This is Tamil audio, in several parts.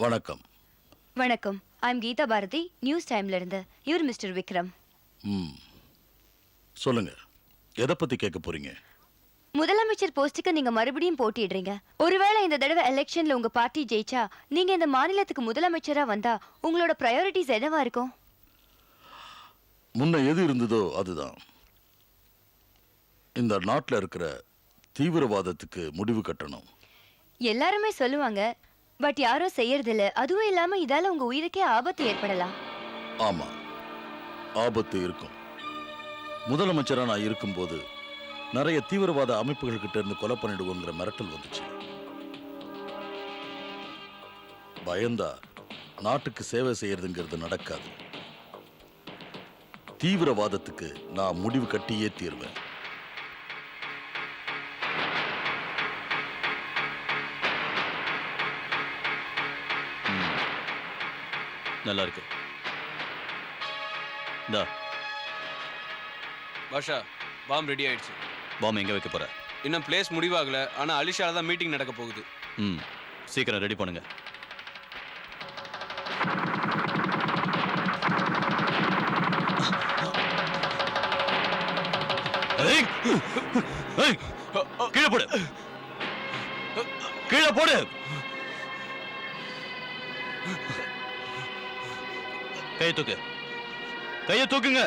வணக்கம். வணக்கம். ஐம் கீதா பாரதி, நியூஸ் டைம்ல இருந்து. இவர் மிஸ்டர் விக்ரம். சொல்லுங்க, எதை பத்தி கேட்க போறீங்க? முதலமைச்சர் போஸ்டுக்கு நீங்க மறுபடியும் போட்டிடுறீங்க. ஒருவேளை இந்த தடவை எலெக்ஷன்ல உங்க பார்ட்டி ஜெயிச்சா நீங்க இந்த மாநிலத்துக்கு முதலமைச்சரா வந்தா உங்களோட பிரையாரிட்டிஸ் என்னவா இருக்கும்? முன்ன எது இருந்ததோ அதுதான். இந்த நாட்டில் இருக்கிற தீவிரவாதத்துக்கு முடிவு கட்டணும். எல்லாருமே சொல்லுவாங்க, பட் யாரும் செய்யறதில்ல. அதுவும் இல்லாம இதால உங்க உயிருக்கே ஆபத்து ஏற்படலாம். ஆமா, ஆபத்து இருக்கும். முதலமைச்சரா நான் இருக்கும்போது நிறைய தீவிரவாத அமைப்புகள் கிட்ட இருந்து கொலை பண்ணிடுவோங்கிற மிரட்டல் வந்துச்சு. பயந்தா நாட்டுக்கு சேவை செய்யறதுங்கிறது நடக்காது. தீவிரவாதத்துக்கு நான் முடிவு கட்டியே தீர்வேன். நல்லா இருக்கு. இந்தா பாஷா, பாம் ரெடி ஆயிடுச்சு. பாம் எங்க வைக்க போற? இன்னும் பிளேஸ் முடிவாகல, ஆனா அலிஷால தான் மீட்டிங் நடக்க போகுது. சீக்கிரம் ரெடி பண்ணுங்க. கீழே போடு, கீழே போடு. கையை தூக்கு, கையை தூக்குங்க.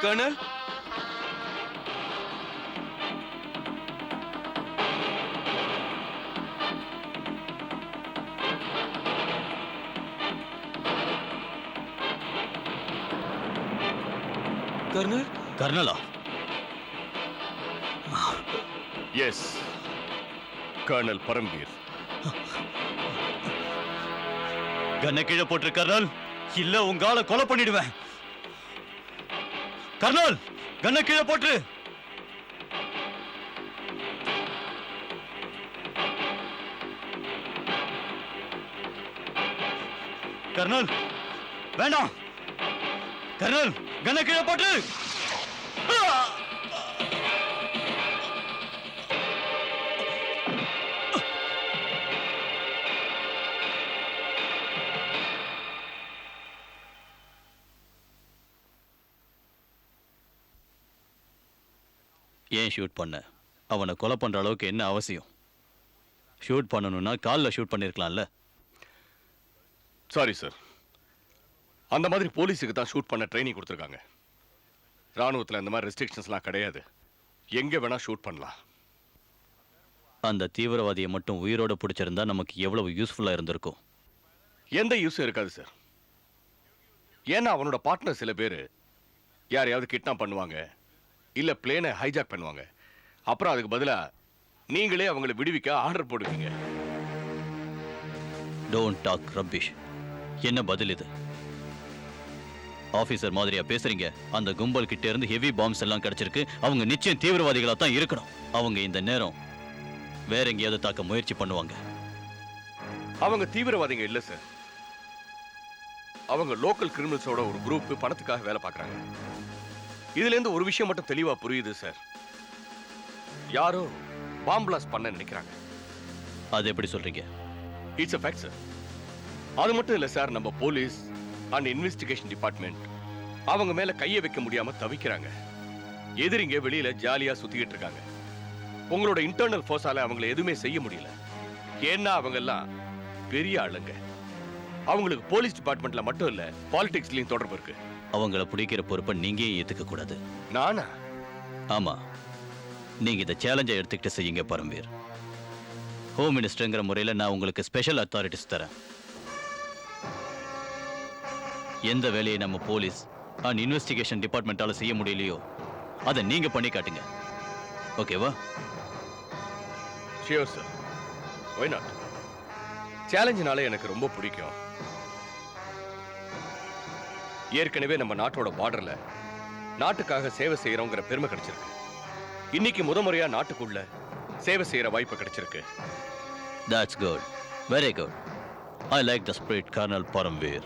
கர்னல், கர்னல், கர்னலா? Yes, colonel Paramveer. கண்ணை கீழே போட்டு கர்னல், இல்ல உங்கால கொலை பண்ணிடுவேன். கர்னல், கண்ணை கீழே போட்டு. கர்னல் வேண்டாம். கர்னல், கண்ணை கீழே போட்டு. ஏன் ஷூட் பண்ண? அவனை கொலை பண்ற அளவுக்கு என்ன அவசியம்? ஷூட் பண்ணணும்னா காலில் ஷூட் பண்ணிருக்கலாம்ல. சாரி சார், அந்த மாதிரி போலீஸுக்கு தான் ஷூட் பண்ண ட்ரைனிங் கொடுத்துருக்காங்க. ராணுவத்தில் அந்த மாதிரி ரெஸ்ட்ரிக்ஷன்ஸ்லாம் கிடையாது. எங்க வேணா ஷூட் பண்ணலாம். அந்த தீவிரவாதியை மட்டும் உயிரோட பிடிச்சிருந்தா நமக்கு எவ்வளவு யூஸ்ஃபுல்லா இருந்திருக்கும். எந்த யூஸும் இருக்காது சார். ஏன்னா அவனோட பார்ட்னர் சில பேர் யாரையாவது கிட்னாப் பண்ணுவாங்க, இல்ல பிளேனை ஹைஜாக் பண்ணுவாங்க. அப்புறம் அதுக்கு பதிலா நீங்களே அவங்களை விடுவிக்க ஆர்டர் போடுவீங்க. Don't talk rubbish. என்ன பதில் இது? ஆபீசர் மாதிரியா பேசுறீங்க? அந்த கும்பல் கிட்ட இருந்து ஹெவி பாம்ஸ் எல்லாம் கிடைச்சிருக்கு. அவங்க நிச்சயம் தீவிரவாதிகளா தான் இருக்கணும். அவங்க இந்த நேரம் வேற எங்கேயாவது தாக்க முயற்சி பண்ணுவாங்க. அவங்க தீவிரவாதிங்க இல்ல சார். அவங்க லோக்கல் கிரிமினல்ஸோட ஒரு குரூப் பணத்துக்காக வேலை பார்க்கறாங்க. இதுல இருந்து ஒரு விஷயம் மட்டும் தெளிவா புரியுது சார். யாரோ பாம் பிளாஸ்ட் பண்ண நினைக்கிறாங்க. அது எப்படி சொல்றீங்க? It's a fact sir. அது மட்டும் இல்ல சார், நம்ம போலீஸ் அண்ட் இன்வெஸ்டிகேஷன் டிபார்ட்மெண்ட் அவங்க மேல கையை வைக்க முடியாம தவிக்கிறாங்க. எதிரிங்க வெளியில ஜாலியா சுத்திக்கிட்டு இருக்காங்க. உங்களோட இன்டர்னல் ஃபோர்ஸால அவங்கள எதுவுமே செய்ய முடியல. ஏன்னா அவங்க எல்லாம் பெரிய ஆளுங்க. அவங்களுக்கு போலீஸ் டிபார்ட்மெண்ட்ல மட்டும் இல்ல, பாலிடிக்ஸ்லயும் தொடர்பு இருக்கு. அவங்கள பிடிக்கிற பொறுப்பை நீங்க ஏத்துக்க கூடாது. நானா? ஆமா, நீங்க இதை சேலஞ்சா எடுத்துக்கிட்டு செய்யுங்க பரம்வீர். ஹோம் மினிஸ்டர்ங்கிற முறையில் நான் உங்களுக்கு ஸ்பெஷல் அத்தாரிட்டிஸ் தரேன். எந்த வேலையை நம்ம போலீஸ் அண்ட் இன்வெஸ்டிகேஷன் டிபார்ட்மெண்ட்டால செய்ய முடியலையோ அதை நீங்க பண்ணி காட்டுங்க. ஓகேவா? Sure sir, why not. சேலஞ்சினால எனக்கு ரொம்ப பிடிக்கும். ஏற்கனவே நம்ம நாட்டோட பார்டர்ல நாட்டுக்காக சேவை செய்யறோங்கிற பெருமை கிடைச்சிருக்கு. இன்னைக்கு முறையா நாட்டுக்குள்ள சேவை செய்யற வாய்ப்பு கிடைச்சிருக்கு. That's good. Very good. I like the spirit, Colonel Paramveer.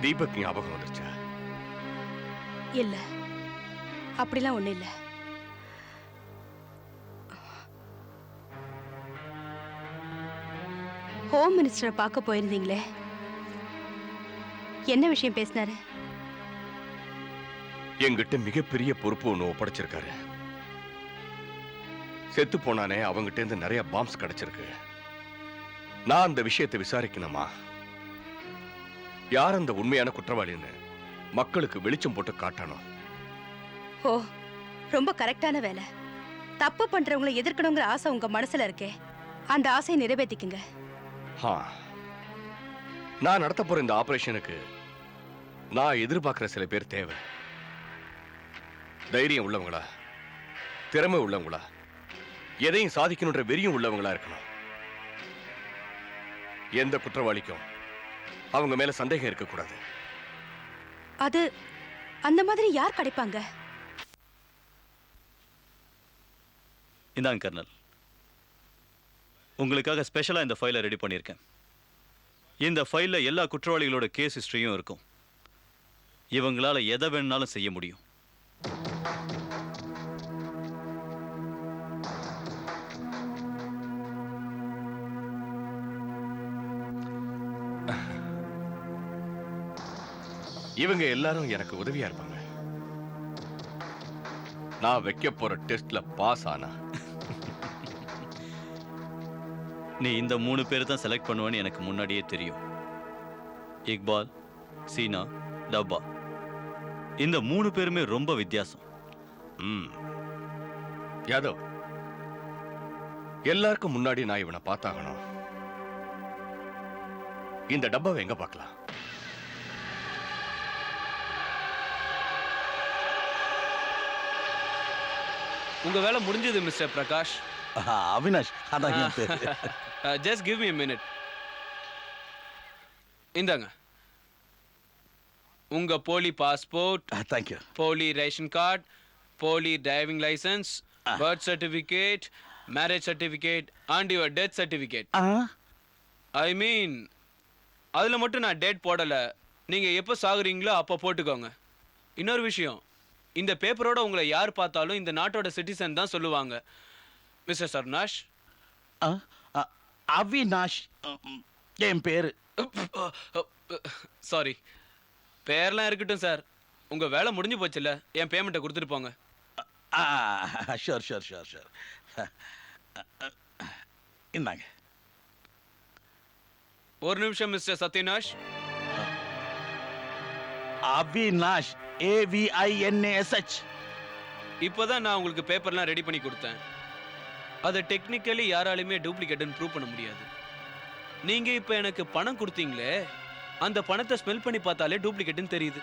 Deepak ஞாபகம் வந்துருச்சா? இல்ல, அப்படிலாம் ஒண்ணு இல்ல. ஹோம் மினிஸ்டரை பார்க்க போயிருந்தீங்களே, என்ன விஷயம் பேசினாரு? என்கிட்ட மிகப்பெரிய பொறுப்பு ஒண்ணு ஒப்படைச்சிருக்காரு. செத்து போனானே, அவங்கிட்ட இருந்து நிறைய பாம்ஸ் கிடைச்சிருக்கு. நான் அந்த விஷயத்தை விசாரிக்கணுமா? யார் அந்த உண்மையான குற்றவாளின்னு மக்களுக்கு வெளிச்சம் போட்டு காட்டணும். ஓ, ரொம்ப கரெக்டான வேலை. தப்பு பண்றவங்களை எதிர்க்கணுங்கிற ஆசை உங்க மனசுல இருக்கே, அந்த ஆசையை நிறைவேற்றிக்குங்க. நான் நடத்த போற இந்த ஆபரேஷனுக்கு நான் எதிர்பார்க்கிற சில பேர் தேவை. தைரியம் உள்ளவங்களா, திறமை உள்ளவங்களா, எதையும் சாதிக்கணுன்ற வெறியும் உள்ளவங்களா இருக்கணும். எந்த குற்றவாளிக்கும் அவங்க மேல சந்தேகம் இருக்கக்கூடாது. அது அந்த மாதிரி யார் கிடைப்பாங்க? இந்தாங்க கர்னல், உங்களுக்காக ஸ்பெஷலா இந்த ஃபைலை ரெடி பண்ணியிருக்கேன். இந்த ஃபைல்ல எல்லா குற்றவாளிகளோட கேஸ் ஹிஸ்டரியும் இருக்கும். இவங்களால எதை வேணும்னாலும் செய்ய முடியும். இவங்க எல்லாரும் எனக்கு உதவியா இருப்பாங்க. நான் வைக்க போற டெஸ்ட்ல பாஸ் ஆனா நீ இந்த 3 பேர் தான் செலக்ட் பண்ணுவேன்னு எனக்கு முன்னாடியே தெரியும். இக்பால், சீனா, டப்பா. இந்த 3 பேருமே ரொம்ப வித்தியாசம். யாதவ், எல்லாருக்கும் முன்னாடி நான் இவனை பார்த்தாகணும். இந்த டப்பாவை எங்க பார்க்கலாம்? உங்க வேலை முடிஞ்சது மிஸ்டர் பிரகாஷ். அவினாஷ், அதான் என் பேரு. Just give me a minute. இந்தாங்க உங்க போலி பாஸ்போர்ட், தேங்க்யூ. போலி ரேஷன் கார்டு, போலி driving licence, birth certificate, marriage certificate and your death certificate. I mean அதில் மட்டும் நான் டேட் போடலை. நீங்கள் எப்போ சாகுறீங்களோ அப்போ போட்டுக்கோங்க. இன்னொரு விஷயம், இந்த பேப்பரோட உங்களை யார் பார்த்தாலும் இந்த நாட்டோட சிட்டிசன் தான் சொல்லுவாங்க. மிஸ்டர் சர்னாஷ். அவினாஷ் என் பேரு. சாரி, பேர்லாம் இருக்கட்டும் சார். உங்கள் வேலை முடிஞ்சு போச்சுல்ல, என் பேமெண்ட்டை கொடுத்துட்டு போங்க. Sure sure sure sure. இந்தாங்க. ஒரு நிமிஷம் மிஸ்டர் சத்யநாஷ். அவினாஷ், AVINASH. இப்போதான் நான் உங்களுக்கு பேப்பர்லாம் ரெடி பண்ணி கொடுத்தேன். அதை டெக்னிக்கலி யாராலையுமே டூப்ளிகேட்னு ப்ரூவ் பண்ண முடியாது. நீங்க இப்போ எனக்கு பணம் கொடுத்தீங்களே, அந்த பணத்தை ஸ்மெல் பண்ணி பார்த்தாலே டூப்ளிகேட்னு தெரியுது.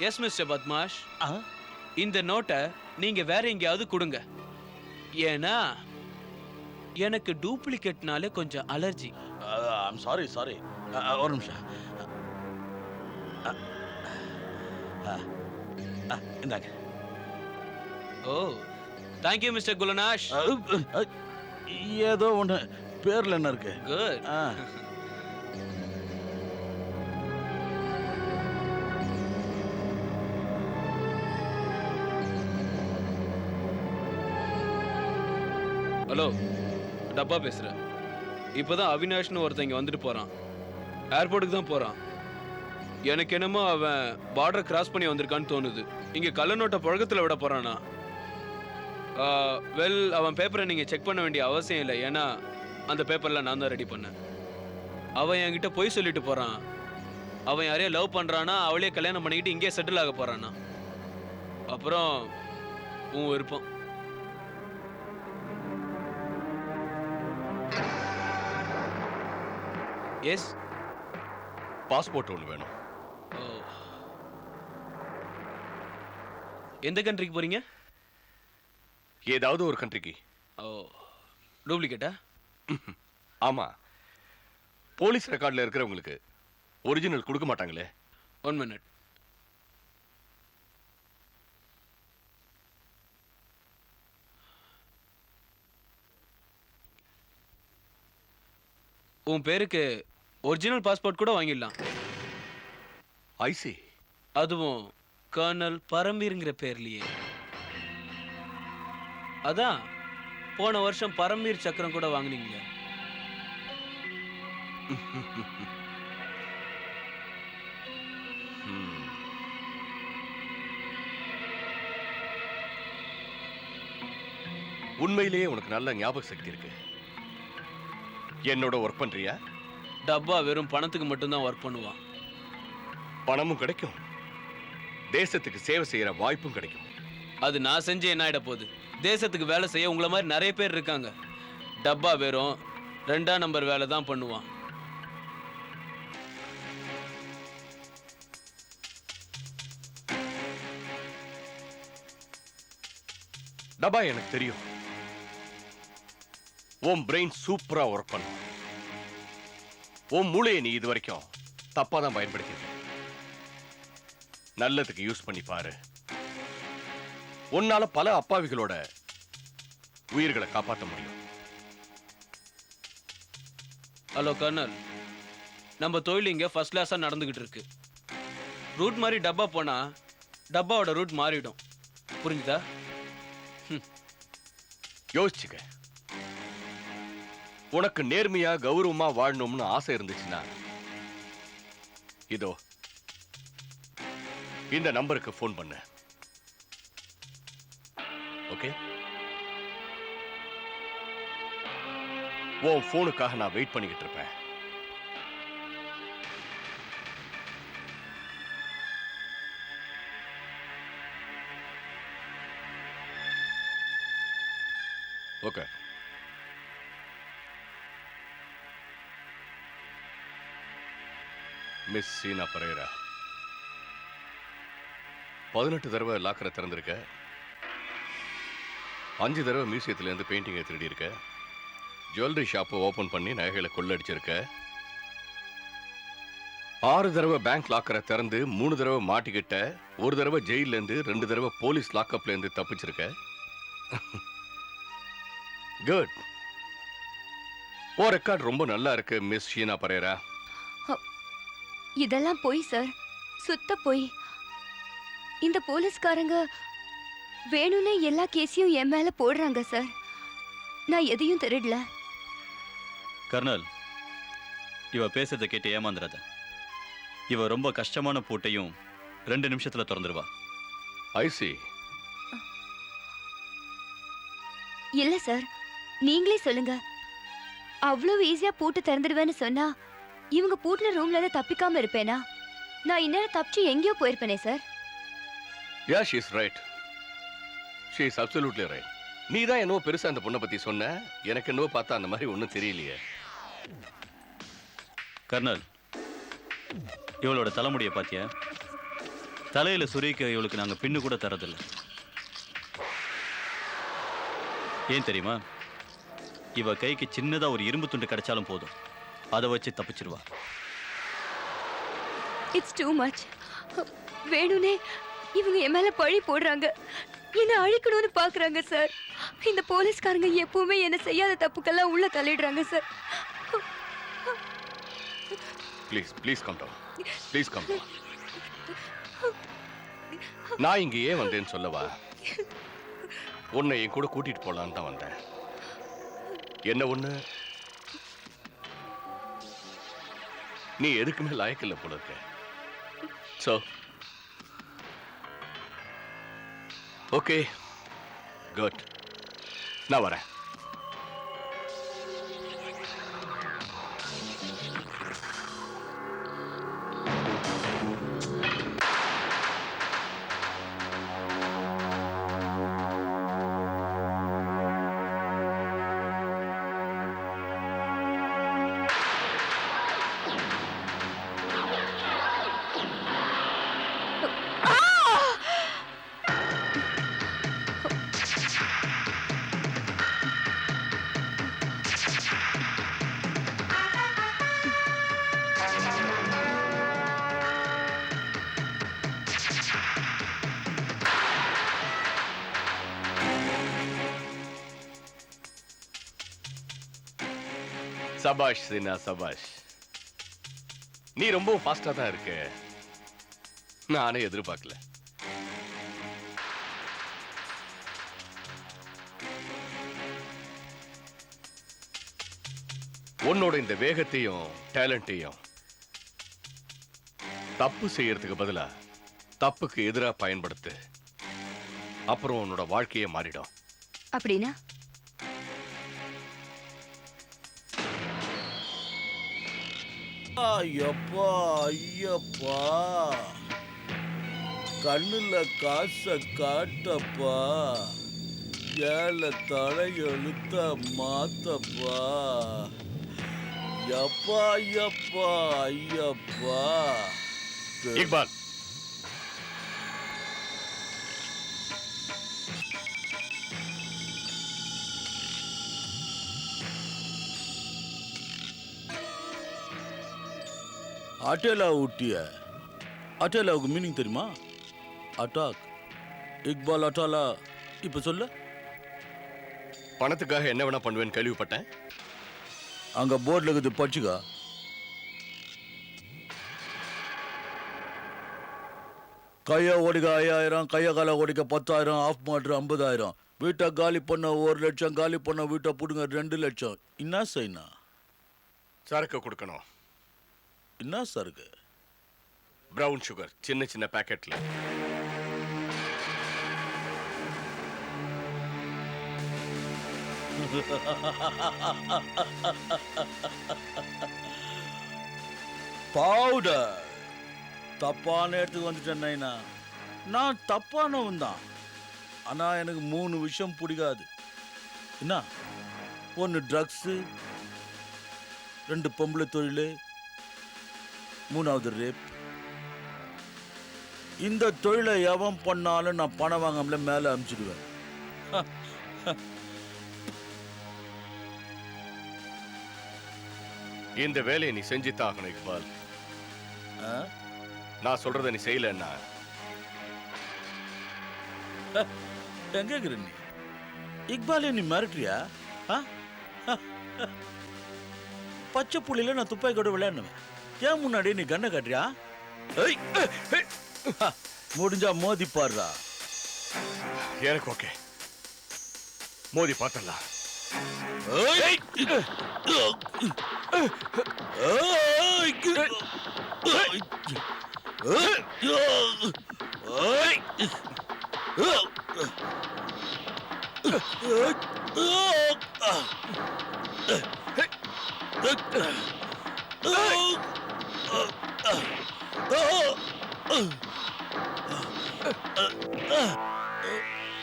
எஸ் மிஸ்டர் பத்மாஷ், இந்த நோட்டை நீங்க வேற எங்கேயாவது கொடுங்க. ஏன்னா எனக்கு டூப்ளிகேட்னாலே கொஞ்சம் அலர்ஜி. I'm sorry sorry. ஒரு நிமிஷம். இந்தாங்க. ஓ, தேங்க்யூ மிஸ்டர் குலநாஷ். ஏதோ ஒன்று பேர்ல என்ன இருக்கு? குட். ஹலோ, டப்பா பேசுகிறேன். இப்போதான் அவினாஷ்னு ஒருத்தன் இங்கே வந்துட்டு போகிறான். ஏர்போர்ட்டுக்கு தான் போகிறான். எனக்கு என்னமோ அவன் பார்டர் கிராஸ் பண்ணி வந்திருக்கான்னு தோணுது. இங்க கள்ள நோட்டை புழக்கத்துல விட போறானா? வெல், அவன் பேப்பரை நீங்க செக் பண்ண வேண்டிய அவசியம் இல்லை. ஏன்னா அந்த பேப்பர்ல நான் தான் ரெடி பண்ணேன். அவன் என்கிட்ட பொய் சொல்லிட்டு போறான். அவன் யாரையும் லவ் பண்றானா, அவளே கல்யாணம் பண்ணிக்கிட்டு இங்கே செட்டில் ஆக போறானா. அப்புறம் உன் விருப்பம். எஸ். பாஸ்போர்ட் ஒன்று வேணும். எந்த கண்ட்ரிக்கு போறீங்க? ஏதாவது ஒரு கண்ட்ரிக்கு. ஓ, டூப்ளிகேட்டா? ஆமா, போலீஸ் ரெக்கார்ட்ல இருக்கிறவங்களுக்கு ஒரிஜினல் கொடுக்க மாட்டாங்களே. 1 minute. உன் பேருக்கு ஒரிஜினல் பாஸ்போர்ட் கூட வாங்கிடலாம். ஐசி. அதுவும் கர்னல் பரம்பீர்ங்கிற பேர்லயே. அதான் போன வருஷம் பரம்பீர் சக்கரம் கூட வாங்குனீங்க. உண்மையிலேயே உனக்கு நல்ல ஞாபக சக்தி இருக்கு. என்னோட ஒர்க் பண்றியா? டப்பா வெறும் பணத்துக்கு மட்டும்தான் ஒர்க் பண்ணுவான். பணமும் கிடைக்கும், தேசத்துக்கு சேவை செய்யற வாய்ப்பும் கிடைக்கும். அது நான் செஞ்சு என்ன ஆயிட போகுது? தேசத்துக்கு வேலை செய்ய உங்களை மாதிரி நிறைய பேர் இருக்காங்க. டப்பா வெறும் 2ஆம் நம்பர் வேலை தான் பண்ணுவான். டப்பா எனக்கு தெரியும். உன் பிரெயின் சூப்பரா ஒர்க் பண்ணும். உன் மூளையை நீ இது வரைக்கும் தப்பா தான் பயன்படுத்திருக்க. நல்லதுக்கு யூஸ் பண்ணி பாரு. உன்னால பல அப்பாவிகளோட உயிர்களை காப்பாற்ற முடியும். ஹலோ கர்னல், நம்ம தொழில் இங்க ஃபர்ஸ்ட் கிளாஸா நடந்துகிட்டு இருக்கு. ரூட் மாதிரி டப்பா போனா டப்பாவோட ரூட் மாறிடும். புரிஞ்சுதா? யோசிச்சுக்க. உனக்கு நேர்மையா கௌரவமா வாழணும்னு ஆசை இருந்துச்சுன்னா இதோ இந்த நம்பருக்கு ஃபோன் பண்ணு. ஓகே? உன் போனுக்காக நான் வெயிட் பண்ணிக்கிட்டு இருப்பேன். ஓகே. மிஸ் சீனா பரேரா, 18 தடவை லாக்கரை திறந்திருக்க, 5 தடவை மியூசியத்திலேருந்து பெயிண்டிங்கை திருடி இருக்க, ஜுவல்லரி ஷாப்பை ஓபன் பண்ணி நகைகளை கொள்ளடிச்சிருக்க, 6 தடவை பேங்க் லாக்கரை திறந்து 3 தடவை மாட்டிக்கிட்ட, 1 தடவை ஜெயிலேருந்து 2 தடவை போலீஸ் லாக்அப்லேருந்து தப்பிச்சிருக்க. குட். ஓ ரெக்கார்ட் ரொம்ப நல்லா இருக்கு மிஸ் ஷீனா பரேரா. இதெல்லாம் பொய் சார், சுத்த பொய். இந்த போலீஸ்காரங்க வேணும்னே எல்லா கேஸையும் என் மேல போடுறாங்க சார். நான் எதையும் திருடல. கர்னல், இவ பேசுறதை கேட்டு ஏமாந்துடாத. இவ ரொம்ப கஷ்டமான பூட்டையும் 2 நிமிஷத்துல திறந்துருவா. ஐசி. இல்ல சார், நீங்களே சொல்லுங்க. அவ்வளவு ஈஸியா பூட்டு திறந்துடுவேன்னு சொன்னா இவங்க பூட்டின ரூம்ல இருந்து தப்பிக்காம இருப்பேனா? நான் இந்நேரம் தப்பிச்சு எங்கேயோ போயிருப்பேனே sir. Ya, she is right. She is absolutely right. நீ தான் என்னவோ பெருசா அந்த பொண்ணை பத்தி சொன்ன. எனக்கு என்னவோ பார்த்தா அந்த மாதிரி ஒன்றும் தெரியலையே. கர்னல், இவளோட தலைமுடியை பாத்தியா? தலையில சுரிக்க இவளுக்கு நாங்க பின்னு கூட தரதில்லை. ஏன் தெரியுமா? இவ கைக்கு சின்னதா ஒரு இரும்பு துண்டு கிடைச்சாலும் போதும், அதை வச்சு தப்பிச்சிருவா. It's too much. வேணும்னே இவங்க என் மேல பழி போடுறாங்க, என்ன அழிக்கணும்னு பாக்குறாங்க சார். இந்த போலீஸ்காரங்க எப்பவுமே என்ன செய்யாத தப்புக்கெல்லாம் உள்ள தள்ளிடுறாங்க sir. Please please calm down. Please calm down. நான் இங்க ஏன் வந்தேன்னு சொல்லவா? உன்னை என் கூட கூட்டிட்டு போலான்னு தான் வந்தேன். என்ன ஒண்ணு, நீ எதுக்குமே லாயக்கில்லை போல இருக்க. ஸோ ஓகே குட், நான் வரேன். சபாஷ் சீனா, சபாஷ். நீ ரொம்ப ஃபாஸ்டா தான் இருக்க, நானே எதிர்பார்க்கல. உன்னோட இந்த வேகத்தையும் டேலண்ட்டையும் தப்பு செய்யறதுக்கு பதிலா தப்புக்கு எதிரா பயன்படுத்து. அப்புறம் உன்னோட வாழ்க்கையே மாறிடும். அப்படின்னா ஐயப்பா ஐயப்பா, கண்ணுல காச காட்டப்பா, ஏழை தலையெழுத்த மாத்தப்பா. யப்பா ஐயப்பா ஐயப்பா. இக்பால், அட்டேலா ஊட்டிய. அட்டேலாவுக்கு மீனிங் தெரியுமா? அட்டாக். இக்பால் அட்டாலா. இப்ப சொல்லு. பணத்துக்காக என்ன வேணா பண்ணுவேன்னு கேள்விப்பட்டேன். அங்க போர்ட்ல இருக்குது, படிச்சுக்கா. கைய ஓடிக்க 5000, கைய கால ஓடிக்க 10,000, ஆஃப் மாட்ரு 50,000, வீட்டை காலி பண்ண 1 லட்சம், காலி பண்ண வீட்டை புடுங்க 2 லட்சம். என்ன செய்யணும்? சரக்கு கொடுக்கணும். என்ன சருக்கு? பிரவுன் சுகர், சின்ன சின்ன பாக்கெட்ல. பவுடர். தப்பான இடத்துக்கு வந்துட்டேன் நைனா. நான் தப்பானவன் தான். ஆனா எனக்கு 3 விஷயம் பிடிக்காது. என்ன? 1 ட்ரக்ஸு, 2 பொம்பளை தொழில், 3வது ரேப். இந்த தொழிலை எவன் பண்ணாலும் நான் பணம் வாங்காமல மேல அனுப்பிச்சிடுவேன். இந்த வேலையை நீ செஞ்சுதான் ஆகணும் இக்பால். நான் சொல்றத நீ செய்யலன்னா எங்க இருக்கிற நீ? இக்பாலே நீ மிரட்டுறியா? பச்சை புள்ளில நான் துப்பாக்கி கூட விளையாடுவேன். ஏன் முன்னாடி நீ கண்ணை காட்டுறியா? முடிஞ்சா மோதி பாடுறா. எனக்கு ஓகே, மோதி பார்த்தலாம்.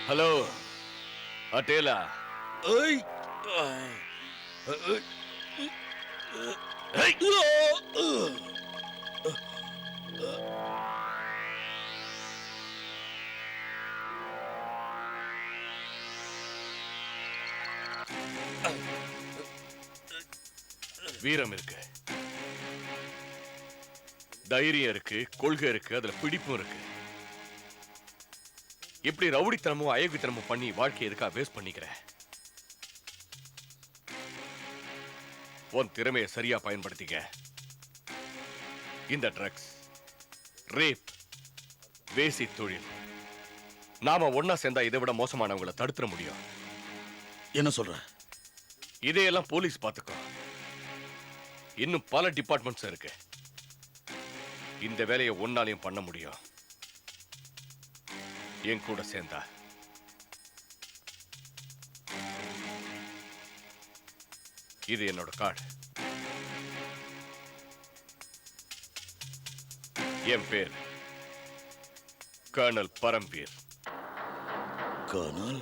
ஹலோ அட்டேலா. வீரம் இருக்கு, தைரியம் இருக்கு, கொள்கை இருக்கு, அதுல பிடிப்பும் இருக்கு. இப்படி ரவுடித்தனமும் அயோக்கியத்தனமும் பண்ணி வாழ்க்கையை இருக்கா வேஸ்ட் பண்ணிக்கிற? உன் திறமையை சரியா பயன்படுத்திக்க. இந்த ட்ரக்ஸ், ரேப், வேசி தொழில், நாம ஒன்னா சேர்ந்தா இதை விட மோசமானவங்களை தடுத்துட முடியும். என்ன சொல்ற? இதையெல்லாம் போலீஸ் பார்த்துக்கோ. இன்னும் பல டிபார்ட்மெண்ட்ஸ் இருக்கு. இந்த வேலையை ஒன்னாலையும் பண்ண முடியும். என் கூட சேர்ந்தா. இது என்னோட கார்டு. என் பேர் கர்னல் பரம்வீர். கர்னல்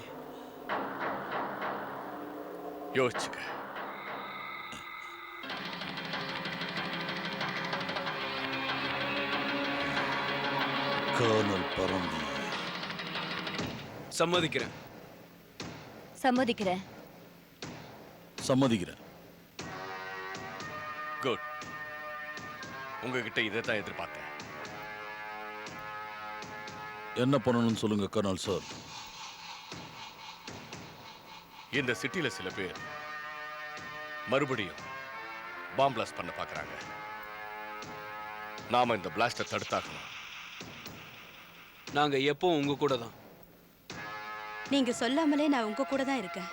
யோசிச்சுக்க. கர்னல் பரம்வீர். சம்மதிக்கிறேன். சம்மதிக்கிறேன். சம்மதிக்கிறேன். குட். உங்ககிட்ட இதை தான் எதிர்பார்த்தேன். என்ன பண்ணணும்னு சொல்லுங்க கர்னல் சார். இந்த சிட்டில சில பேர் மறுபடியும் பாம் பிளாஸ்ட் பண்ண பார்க்கறாங்க. நாம இந்த பிளாஸ்டை தடுத்தாகணும். நாங்க எப்பவும் உங்க கூட தான். நீங்க சொல்லாமலே நான் உங்க கூட தான் இருக்கேன்.